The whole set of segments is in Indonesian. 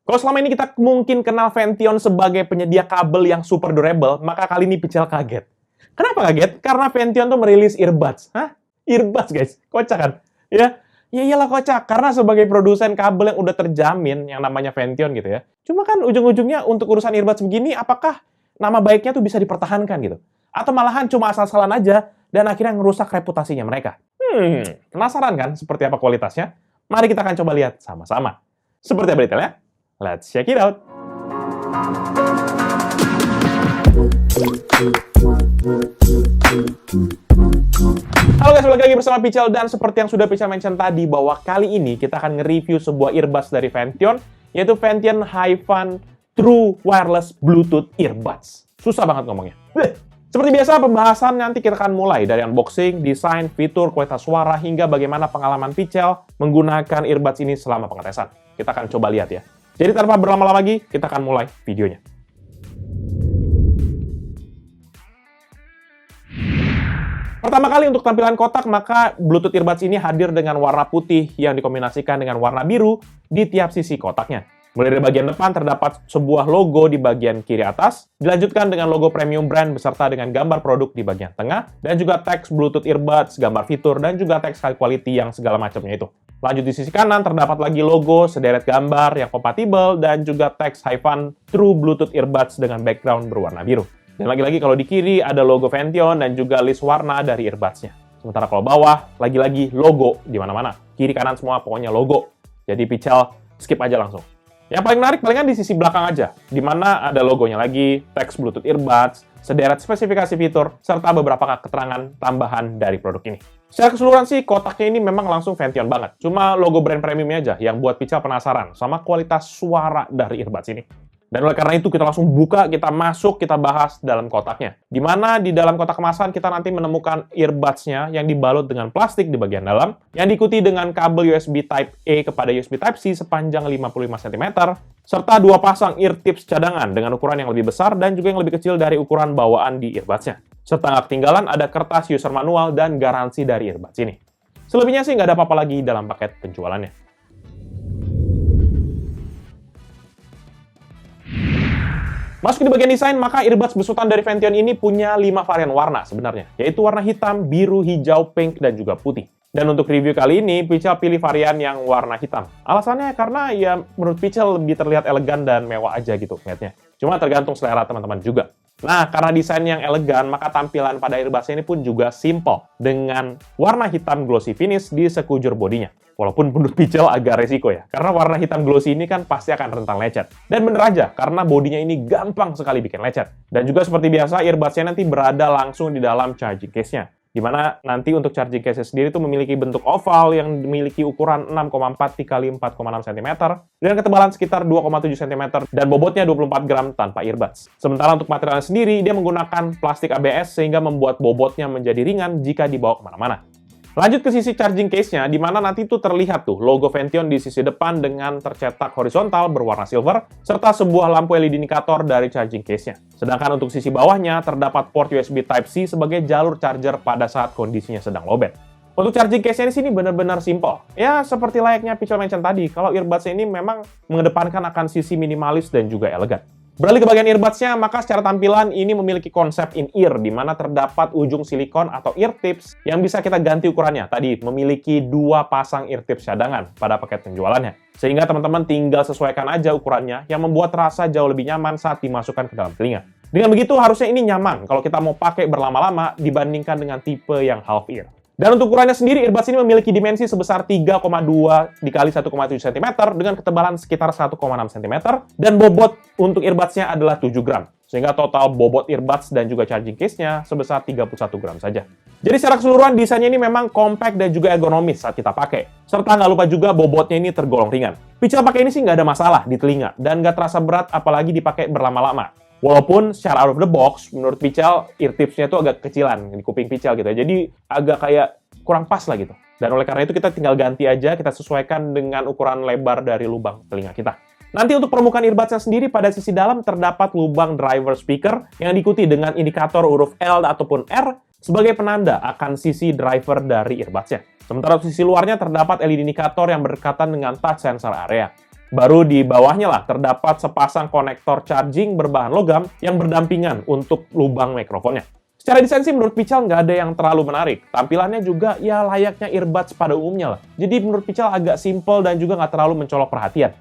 Kalau selama ini kita mungkin kenal Vention sebagai penyedia kabel yang super durable, maka kali ini Pichel kaget. Kenapa kaget? Karena Vention tuh merilis earbuds. Hah? Earbuds, guys. Kocak kan? Ya iyalah kocak. Karena sebagai produsen kabel yang udah terjamin, yang namanya Vention gitu ya. Cuma kan ujung-ujungnya untuk urusan earbuds begini, apakah nama baiknya tuh bisa dipertahankan gitu? Atau malahan cuma asal-asalan aja, dan akhirnya ngerusak reputasinya mereka? Penasaran kan seperti apa kualitasnya? Mari kita akan coba lihat sama-sama. Seperti apa detailnya? Let's check it out! Halo guys, balik lagi bersama Pichel, dan seperti yang sudah Pichel mention tadi, bahwa kali ini kita akan nge-review sebuah earbuds dari Vention, yaitu Vention HiFun True Wireless Bluetooth Earbuds. Susah banget ngomongnya. Seperti biasa, pembahasan nanti kita akan mulai dari unboxing, desain, fitur, kualitas suara, hingga bagaimana pengalaman Pichel menggunakan earbuds ini selama pengetesan. Kita akan coba lihat ya. Jadi tanpa berlama-lama lagi, kita akan mulai videonya. Pertama kali untuk tampilan kotak, maka Bluetooth earbuds ini hadir dengan warna putih yang dikombinasikan dengan warna biru di tiap sisi kotaknya. Mulai dari bagian depan terdapat sebuah logo di bagian kiri atas, dilanjutkan dengan logo premium brand beserta dengan gambar produk di bagian tengah, dan juga teks Bluetooth earbuds, gambar fitur, dan juga teks high quality yang segala macamnya itu. Lanjut di sisi kanan terdapat lagi logo, sederet gambar yang kompatibel, dan juga teks HiFun True Bluetooth Earbuds dengan background berwarna biru. Dan lagi-lagi kalau di kiri ada logo Vention dan juga list warna dari earbuds-nya. Sementara kalau bawah, lagi-lagi logo di mana-mana. Kiri kanan semua pokoknya logo. Jadi Pichel skip aja langsung. Yang paling menarik palingan di sisi belakang aja, di mana ada logonya lagi, teks Bluetooth earbuds, sederet spesifikasi fitur, serta beberapa keterangan tambahan dari produk ini. Secara keseluruhan sih, kotaknya ini memang langsung Vention banget. Cuma logo brand premiumnya aja yang buat Pichel penasaran sama kualitas suara dari earbuds ini. Dan oleh karena itu kita langsung buka, kita masuk, kita bahas dalam kotaknya. Di mana di dalam kotak kemasan kita nanti menemukan earbuds-nya yang dibalut dengan plastik di bagian dalam, yang diikuti dengan kabel USB Type-A kepada USB Type-C sepanjang 55 cm, serta dua pasang ear tips cadangan dengan ukuran yang lebih besar dan juga yang lebih kecil dari ukuran bawaan di earbuds-nya. Serta nggak ketinggalan ada kertas user manual dan garansi dari earbuds ini. Selebihnya sih nggak ada apa-apa lagi dalam paket penjualannya. Masuk di bagian desain, maka earbuds besutan dari Vention ini punya 5 varian warna sebenarnya, yaitu warna hitam, biru, hijau, pink, dan juga putih. Dan untuk review kali ini, Pichel pilih varian yang warna hitam. Alasannya karena ya menurut Pichel lebih terlihat elegan dan mewah aja gitu ngeliatnya. Cuma tergantung selera teman-teman juga. Nah, karena desain yang elegan, maka tampilan pada earbuds ini pun juga simple, dengan warna hitam glossy finish di sekujur bodinya. Walaupun menurut Pichel agak resiko ya, karena warna hitam glossy ini kan pasti akan rentan lecet. Dan bener aja, karena bodinya ini gampang sekali bikin lecet. Dan juga seperti biasa, earbuds-nya nanti berada langsung di dalam charging case-nya. Dimana nanti untuk charging case sendiri itu memiliki bentuk oval yang memiliki ukuran 6,4 x 4,6 cm dengan ketebalan sekitar 2,7 cm dan bobotnya 24 gram tanpa earbuds. Sementara untuk materialnya sendiri, dia menggunakan plastik ABS sehingga membuat bobotnya menjadi ringan jika dibawa kemana-mana. Lanjut ke sisi charging case-nya, di mana nanti tuh terlihat tuh logo Vention di sisi depan dengan tercetak horizontal berwarna silver, serta sebuah lampu LED indikator dari charging case-nya. Sedangkan untuk sisi bawahnya, terdapat port USB Type-C sebagai jalur charger pada saat kondisinya sedang lowbat. Untuk charging case-nya di sini benar-benar simple. Ya, seperti layaknya Pichel mention tadi, kalau earbuds ini memang mengedepankan akan sisi minimalis dan juga elegan. Beralih ke bagian earbuds-nya, maka secara tampilan ini memiliki konsep in-ear, di mana terdapat ujung silikon atau ear tips yang bisa kita ganti ukurannya. Tadi memiliki dua pasang ear tips cadangan pada paket penjualannya. Sehingga teman-teman tinggal sesuaikan aja ukurannya yang membuat rasa jauh lebih nyaman saat dimasukkan ke dalam telinga. Dengan begitu harusnya ini nyaman kalau kita mau pakai berlama-lama dibandingkan dengan tipe yang half ear. Dan untuk ukurannya sendiri, earbuds ini memiliki dimensi sebesar 3,2 dikali 1,7 cm dengan ketebalan sekitar 1,6 cm dan bobot untuk earbuds-nya adalah 7 gram. Sehingga total bobot earbuds dan juga charging case-nya sebesar 31 gram saja. Jadi secara keseluruhan desainnya ini memang compact dan juga ergonomis saat kita pakai. Serta nggak lupa juga bobotnya ini tergolong ringan. Pichel pakai ini sih nggak ada masalah di telinga dan nggak terasa berat apalagi dipakai berlama-lama. Walaupun secara out of the box, menurut Pichel, ear tips-nya itu agak kecilan di kuping Pichel gitu ya. Jadi agak kayak kurang pas lah gitu. Dan oleh karena itu kita tinggal ganti aja, kita sesuaikan dengan ukuran lebar dari lubang telinga kita. Nanti untuk permukaan earbuds-nya sendiri, pada sisi dalam terdapat lubang driver speaker yang diikuti dengan indikator huruf L ataupun R sebagai penanda akan sisi driver dari earbuds-nya. Sementara sisi luarnya terdapat LED indikator yang berdekatan dengan touch sensor area. Baru di bawahnya lah terdapat sepasang konektor charging berbahan logam yang berdampingan untuk lubang mikrofonnya. Secara desain sih menurut Pical nggak ada yang terlalu menarik. Tampilannya juga ya layaknya earbuds pada umumnya lah. Jadi menurut Pical agak simple dan juga nggak terlalu mencolok perhatian.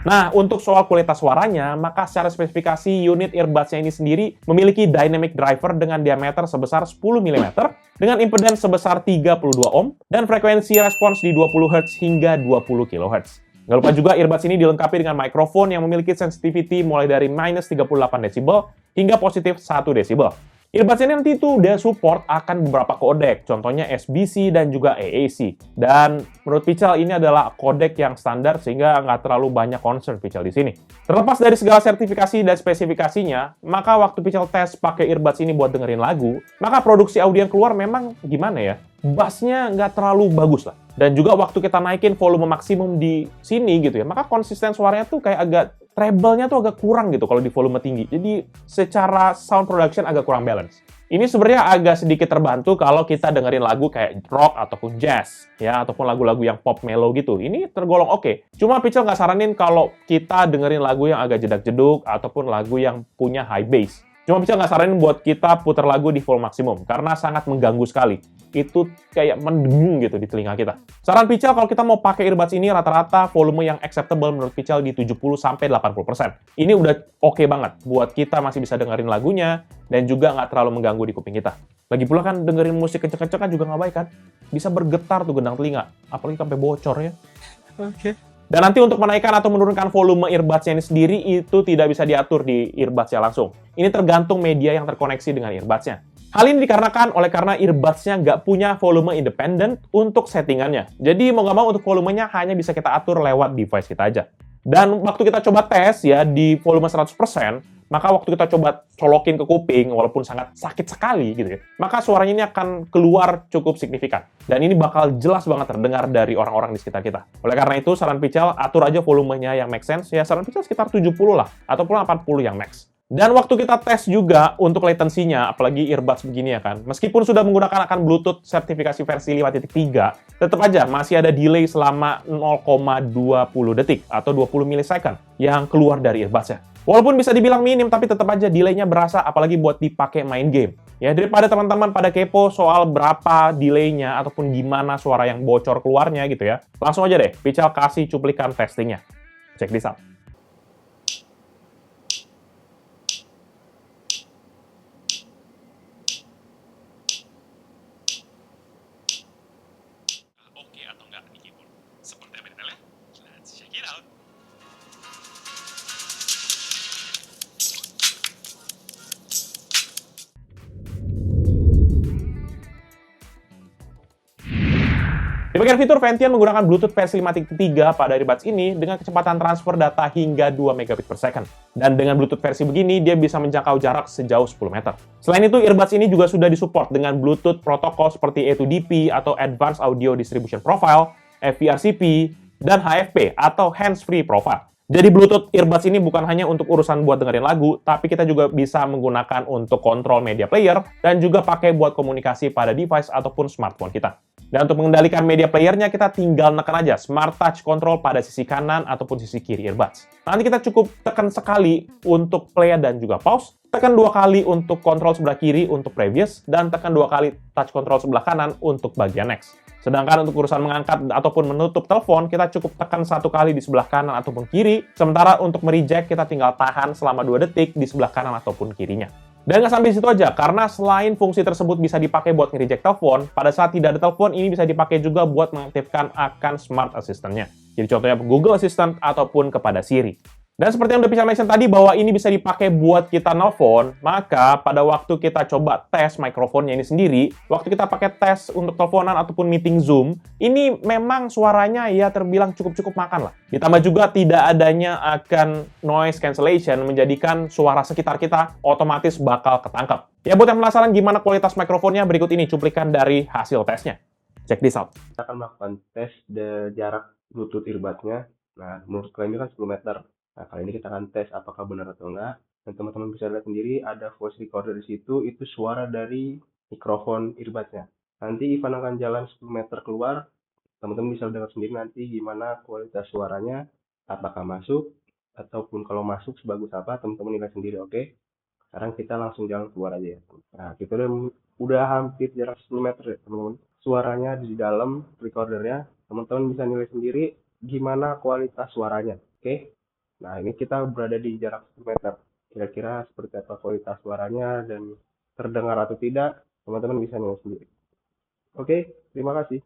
Nah, untuk soal kualitas suaranya, maka secara spesifikasi unit earbuds-nya ini sendiri memiliki dynamic driver dengan diameter sebesar 10 mm, dengan impedance sebesar 32 ohm, dan frekuensi respons di 20 Hz hingga 20 kHz. Nggak lupa juga earbuds ini dilengkapi dengan mikrofon yang memiliki sensitivity mulai dari minus 38 desibel hingga positif 1 desibel. Earbuds ini nanti tuh udah support akan beberapa kodek, contohnya SBC dan juga AAC. Dan menurut Pical ini adalah kodek yang standar sehingga nggak terlalu banyak concern Pical di sini. Terlepas dari segala sertifikasi dan spesifikasinya, maka waktu Pical tes pakai earbuds ini buat dengerin lagu, maka produksi audio yang keluar memang gimana ya? Bassnya nggak terlalu bagus lah. Dan juga waktu kita naikin volume maksimum di sini gitu ya, maka konsisten suaranya tuh kayak agak treble-nya tuh agak kurang gitu kalau di volume tinggi. Jadi secara sound production agak kurang balance. Ini sebenarnya agak sedikit terbantu kalau kita dengerin lagu kayak rock ataupun jazz, ya, ataupun lagu-lagu yang pop mellow gitu. Ini tergolong oke. Cuma Pical nggak saranin kalau kita dengerin lagu yang agak jedak-jeduk ataupun lagu yang punya high bass. Cuma Pical nggak saranin buat kita putar lagu di volume maksimum, karena sangat mengganggu sekali. Itu kayak mendengung gitu di telinga kita. Saran Pical kalau kita mau pakai earbuds ini rata-rata volume yang acceptable menurut Pical di 70-80%. Ini udah oke banget buat kita masih bisa dengerin lagunya dan juga nggak terlalu mengganggu di kuping kita. Lagi pula kan dengerin musik kenceng-kenceng kan juga nggak baik kan? Bisa bergetar tuh gendang telinga, apalagi sampai bocor ya. Oke. Dan nanti untuk menaikkan atau menurunkan volume earbuds-nya ini sendiri itu tidak bisa diatur di earbuds-nya langsung. Ini tergantung media yang terkoneksi dengan earbuds-nya. Hal ini dikarenakan karena earbuds-nya nggak punya volume independen untuk settingannya. Jadi mau nggak mau untuk volumenya hanya bisa kita atur lewat device kita aja. Dan waktu kita coba tes ya di volume 100%, maka waktu kita coba colokin ke kuping, walaupun sangat sakit sekali gitu ya, maka suaranya ini akan keluar cukup signifikan. Dan ini bakal jelas banget terdengar dari orang-orang di sekitar kita. Oleh karena itu, saran Pical, atur aja volumenya yang make sense, ya saran Pical sekitar 70 lah, ataupun 80 yang max. Dan waktu kita tes juga untuk latensinya, apalagi earbuds begini ya kan, meskipun sudah menggunakan akan Bluetooth sertifikasi versi 5.3, tetap aja masih ada delay selama 0,20 detik atau 20 millisecond yang keluar dari earbudsnya. Walaupun bisa dibilang minim, tapi tetap aja delay-nya berasa, apalagi buat dipakai main game. Ya, daripada teman-teman pada kepo soal berapa delay-nya ataupun gimana suara yang bocor keluarnya gitu ya, langsung aja deh, Pical kasih cuplikan testingnya. Check this out. Oke atau enggak di keyboard. Seperti apa detailnya? Let's check it out. Di bagian fitur, Vention menggunakan Bluetooth versi 5.3 pada earbuds ini dengan kecepatan transfer data hingga 2 megabit per second. Dan dengan Bluetooth versi begini, dia bisa menjangkau jarak sejauh 10 meter. Selain itu, earbuds ini juga sudah disupport dengan Bluetooth protokol seperti A2DP atau Advanced Audio Distribution Profile, FVRCP, dan HFP atau Hands Free Profile. Jadi Bluetooth earbuds ini bukan hanya untuk urusan buat dengerin lagu, tapi kita juga bisa menggunakan untuk kontrol media player dan juga pakai buat komunikasi pada device ataupun smartphone kita. Dan untuk mengendalikan media playernya, kita tinggal neken aja Smart Touch Control pada sisi kanan ataupun sisi kiri earbuds. Nanti kita cukup tekan sekali untuk play dan juga pause, tekan 2 kali untuk kontrol sebelah kiri untuk previous, dan tekan 2 kali touch control sebelah kanan untuk bagian next. Sedangkan untuk urusan mengangkat ataupun menutup telepon, kita cukup tekan 1 kali di sebelah kanan ataupun kiri, sementara untuk mereject kita tinggal tahan selama 2 detik di sebelah kanan ataupun kirinya. Dan nggak sampai di situ aja, karena selain fungsi tersebut bisa dipakai buat nge-reject telepon, pada saat tidak ada telepon, ini bisa dipakai juga buat mengaktifkan akan Smart Assistant-nya. Jadi contohnya Google Assistant ataupun kepada Siri. Dan seperti yang udah bisa mention tadi bahwa ini bisa dipakai buat kita nelpon, maka pada waktu kita coba tes mikrofonnya ini sendiri, waktu kita pakai tes untuk teleponan ataupun meeting Zoom, ini memang suaranya ya terbilang cukup-cukup makan lah. Ditambah juga tidak adanya akan noise cancellation menjadikan suara sekitar kita otomatis bakal ketangkap. Ya buat yang penasaran gimana kualitas mikrofonnya, berikut ini cuplikan dari hasil tesnya. Check this out. Kita akan melakukan tes jarak Bluetooth earbuds-nya. Nah, menurut klaimnya kan 10 meter. Nah, kali ini kita akan tes apakah benar atau enggak. Dan teman-teman bisa lihat sendiri ada voice recorder di situ, itu suara dari mikrofon earbuds-nya. Nanti Ivan akan jalan 10 meter keluar, teman-teman bisa dengar sendiri nanti gimana kualitas suaranya, apakah masuk, ataupun kalau masuk sebagus apa, teman-teman nilai sendiri, oke? Sekarang kita langsung jalan keluar aja ya. Nah, kita udah hampir jarak 10 meter ya, teman-teman. Suaranya di dalam recordernya, teman-teman bisa nilai sendiri gimana kualitas suaranya, oke? Nah, ini kita berada di jarak 10 meter. Kira-kira seperti apa kualitas suaranya dan terdengar atau tidak, teman-teman bisa nilai sendiri. Oke, terima kasih.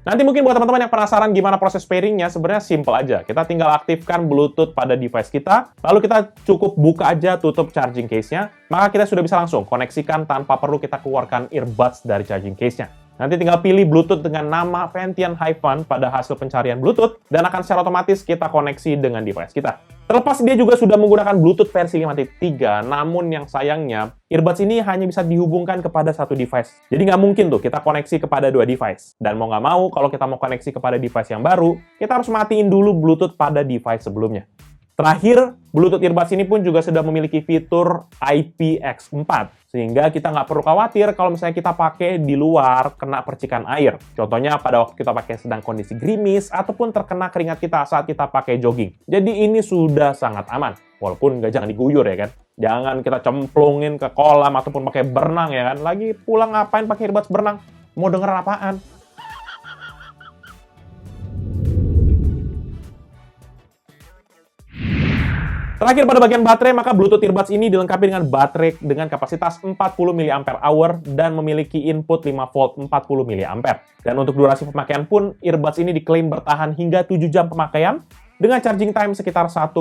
Nanti mungkin buat teman-teman yang penasaran gimana proses pairingnya, sebenarnya simple aja. Kita tinggal aktifkan Bluetooth pada device kita, lalu kita cukup buka aja tutup charging case-nya, maka kita sudah bisa langsung koneksikan tanpa perlu kita keluarkan earbuds dari charging case-nya. Nanti tinggal pilih Bluetooth dengan nama Ventian Hi-Fan pada hasil pencarian Bluetooth, dan akan secara otomatis kita koneksi dengan device kita. Terlepas dia juga sudah menggunakan Bluetooth versi 5.3, namun yang sayangnya, earbuds ini hanya bisa dihubungkan kepada satu device. Jadi nggak mungkin tuh kita koneksi kepada dua device. Dan mau nggak mau, kalau kita mau koneksi kepada device yang baru, kita harus matiin dulu Bluetooth pada device sebelumnya. Terakhir, Bluetooth earbuds ini pun juga sudah memiliki fitur IPX4, sehingga kita nggak perlu khawatir kalau misalnya kita pakai di luar kena percikan air. Contohnya pada waktu kita pakai sedang kondisi gerimis, ataupun terkena keringat kita saat kita pakai jogging. Jadi ini sudah sangat aman, walaupun nggak jangan diguyur ya kan. Jangan kita cemplungin ke kolam ataupun pakai berenang ya kan. Lagi pulang ngapain pakai earbuds berenang? Mau denger apaan? Terakhir pada bagian baterai, maka Bluetooth earbuds ini dilengkapi dengan baterai dengan kapasitas 40 mAh dan memiliki input 5 volt 40 mAh. Dan untuk durasi pemakaian pun, earbuds ini diklaim bertahan hingga 7 jam pemakaian dengan charging time sekitar 1,5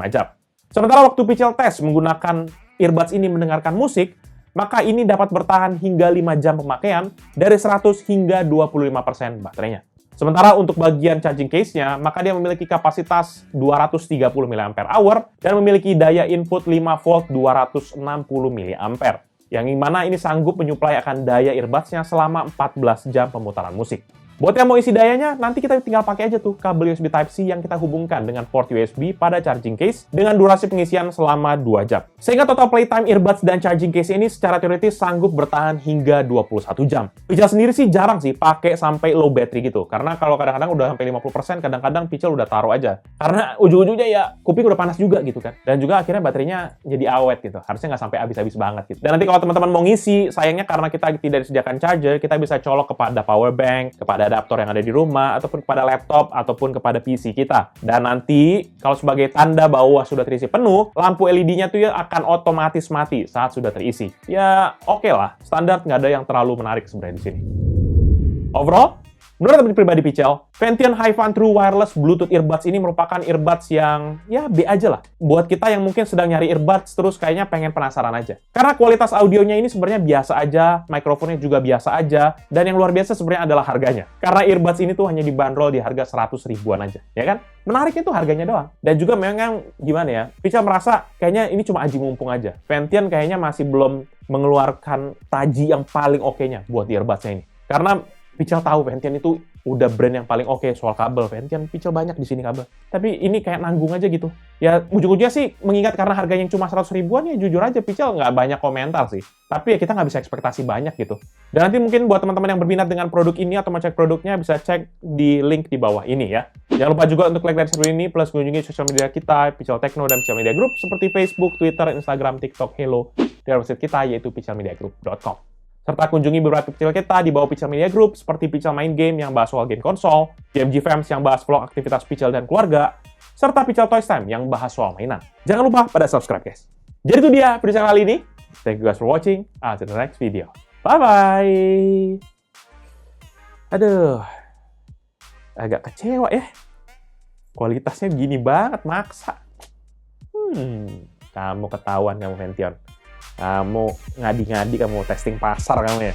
jam. Sementara waktu Pichel tes menggunakan earbuds ini mendengarkan musik, maka ini dapat bertahan hingga 5 jam pemakaian dari 100 hingga 25% baterainya. Sementara untuk bagian charging case-nya, maka dia memiliki kapasitas 230 mAh dan memiliki daya input 5 volt 260 mAh. Yang mana ini sanggup menyuplai akan daya earbuds-nya selama 14 jam pemutaran musik. Buat yang mau isi dayanya, nanti kita tinggal pakai aja tuh kabel USB Type-C yang kita hubungkan dengan port USB pada charging case dengan durasi pengisian selama 2 jam. Sehingga total playtime earbuds dan charging case ini secara teoritis sanggup bertahan hingga 21 jam. Pichel sendiri sih jarang sih pakai sampai low battery gitu. Karena kalau kadang-kadang udah sampai 50%, kadang-kadang Pichel udah taruh aja. Karena ujung-ujungnya ya kuping udah panas juga gitu kan. Dan juga akhirnya baterainya jadi awet gitu. Harusnya nggak sampai habis-habis banget gitu. Dan nanti kalau teman-teman mau ngisi, sayangnya karena kita tidak disediakan charger, kita bisa colok kepada power bank, kepada adaptor yang ada di rumah, ataupun kepada laptop, ataupun kepada PC kita. Dan nanti, kalau sebagai tanda bahwa sudah terisi penuh, lampu LED-nya tuh ya akan otomatis mati saat sudah terisi. Ya, oke lah. Standar nggak ada yang terlalu menarik sebenarnya di sini. Overall, menurut teman pribadi Pichel, Ventian Hi-Fan True Wireless Bluetooth Earbuds ini merupakan earbuds yang, ya B aja lah. Buat kita yang mungkin sedang nyari earbuds, terus kayaknya pengen penasaran aja. Karena kualitas audionya ini sebenarnya biasa aja, mikrofonnya juga biasa aja, dan yang luar biasa sebenarnya adalah harganya. Karena earbuds ini tuh hanya dibanderol di harga 100 ribuan aja, ya kan? Menariknya tuh harganya doang. Dan juga memang, gimana ya, Pichel merasa kayaknya ini cuma aji mumpung aja. Ventian kayaknya masih belum mengeluarkan taji yang paling oke-nya buat earbuds-nya ini. Karena Pichel tahu Ventian itu udah brand yang paling oke soal kabel. Ventian, Pichel banyak di sini kabel. Tapi ini kayak nanggung aja gitu. Ya, ujung-ujungnya sih mengingat karena harganya yang cuma 100 ribuan, ya jujur aja Pichel nggak banyak komentar sih. Tapi ya kita nggak bisa ekspektasi banyak gitu. Dan nanti mungkin buat teman-teman yang berminat dengan produk ini atau mau cek produknya, bisa cek di link di bawah ini ya. Jangan lupa juga untuk like dan share ini, plus kunjungi sosial media kita, Pichel Techno dan Pichel Media Group, seperti Facebook, Twitter, Instagram, TikTok, Hello, di website kita, yaitu pichelmediagroup.com. Serta kunjungi beberapa Pichel kita di bawah Pichel Media Group, seperti Pichel Main Game yang bahas soal game konsol, GMG Fams yang bahas vlog aktivitas Pichel dan keluarga, serta Pichel Toys Time yang bahas soal mainan. Jangan lupa pada subscribe, guys. Jadi itu dia video kali ini. Thank you guys for watching. I'll see you in the next video. Bye-bye! Aduh, agak kecewa ya. Kualitasnya gini banget, maksa. Kamu ketahuan kamu Ventian. Kamu ngadi-ngadi, kamu testing pasar kamu ya.